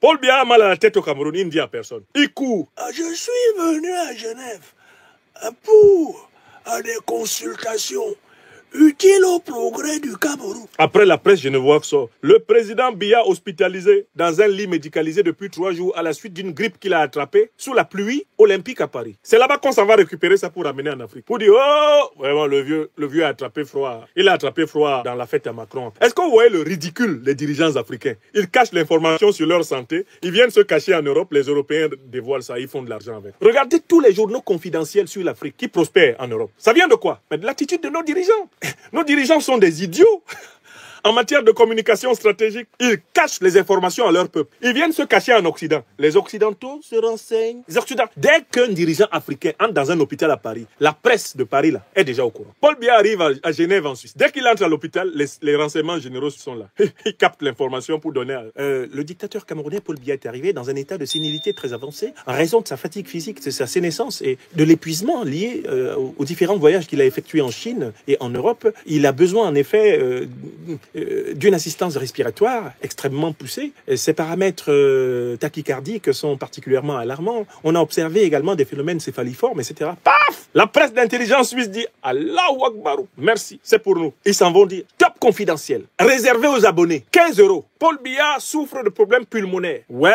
Paul Biya a mal à la tête au Cameroun, il ne dit à personne. Il court. Je suis venu à Genève pour des consultations utile au progrès du Cameroun. Après, la presse genevoise sort. Le président Biya hospitalisé dans un lit médicalisé depuis 3 jours à la suite d'une grippe qu'il a attrapée sous la pluie olympique à Paris. C'est là-bas qu'on s'en va récupérer ça pour ramener en Afrique. Pour dire, oh, vraiment, le vieux a attrapé froid. Il a attrapé froid dans la fête à Macron. Est-ce que vous voyez le ridicule des dirigeants africains? Ils cachent l'information sur leur santé. Ils viennent se cacher en Europe. Les Européens dévoilent ça. Ils font de l'argent avec. Regardez tous les journaux confidentiels sur l'Afrique qui prospèrent en Europe. Ça vient de quoi? Mais de l'attitude de nos dirigeants. Nos dirigeants sont des idiots. En matière de communication stratégique, ils cachent les informations à leur peuple. Ils viennent se cacher en Occident. Les Occidentaux se renseignent. Dès qu'un dirigeant africain entre dans un hôpital à Paris, la presse de Paris là, est déjà au courant. Paul Biya arrive à Genève en Suisse. Dès qu'il entre à l'hôpital, les renseignements généraux sont là. Ils captent l'information pour donner à... Le dictateur camerounais Paul Biya est arrivé dans un état de sénilité très avancé en raison de sa fatigue physique, de sa sénescence et de l'épuisement lié aux différents voyages qu'il a effectués en Chine et en Europe. Il a besoin en effet... d'une assistance respiratoire extrêmement poussée. Ses paramètres tachycardiques sont particulièrement alarmants. On a observé également des phénomènes céphaliformes, etc. Paf! La presse d'intelligence suisse dit « Allahu Akbar, merci, c'est pour nous ». Ils s'en vont dire « Top confidentiel, réservé aux abonnés, 15 €. Paul Biya souffre de problèmes pulmonaires. Ouais,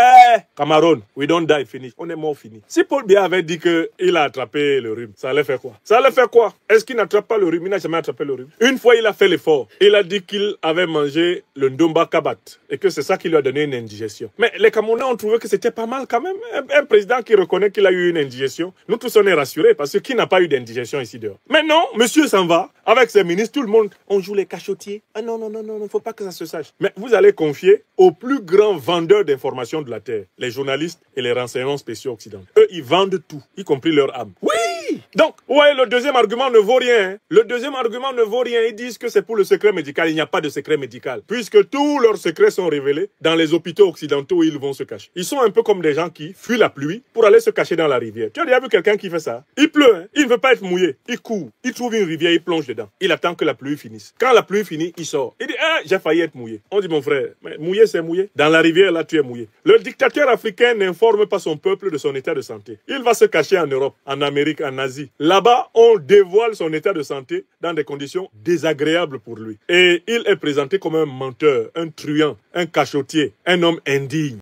Cameroun, we don't die, finish. On est mort, fini. Si Paul Biya avait dit qu'il a attrapé le rhume, ça allait faire quoi? Ça allait faire quoi? Est-ce qu'il n'attrape pas le rhume? Il n'a jamais attrapé le rhume. Une fois, il a fait l'effort. Il a dit qu'il avait mangé le ndomba kabat et que c'est ça qui lui a donné une indigestion. Mais les Camerounais ont trouvé que c'était pas mal quand même. Un président qui reconnaît qu'il a eu une indigestion. Nous tous, on est rassurés parce que qui n'a pas eu d'indigestion ici dehors? Mais non, monsieur s'en va avec ses ministres, tout le monde. On joue les cachotiers. Ah non, non, non, non, il ne faut pas que ça se sache. Mais vous allez confier aux plus grands vendeurs d'informations de la Terre, les journalistes et les renseignements spéciaux occidentaux. Eux, ils vendent tout, y compris leur âme. Oui! Donc, ouais, le deuxième argument ne vaut rien. Hein. Le deuxième argument ne vaut rien. Ils disent que c'est pour le secret médical. Il n'y a pas de secret médical. Puisque tous leurs secrets sont révélés dans les hôpitaux occidentaux où ils vont se cacher. Ils sont un peu comme des gens qui fuient la pluie pour aller se cacher dans la rivière. Tu as déjà vu quelqu'un qui fait ça? Il pleut, hein? Il ne veut pas être mouillé. Il court. Il trouve une rivière, il plonge dedans. Il attend que la pluie finisse. Quand la pluie finit, il sort. Il dit, ah, j'ai failli être mouillé. On dit, mon frère, mais mouillé, c'est mouillé. Dans la rivière, là, tu es mouillé. Le dictateur africain n'informe pas son peuple de son état de santé. Il va se cacher en Europe, en Amérique, en Asie. Là-bas, on dévoile son état de santé dans des conditions désagréables pour lui. Et il est présenté comme un menteur, un truand, un cachotier, un homme indigne.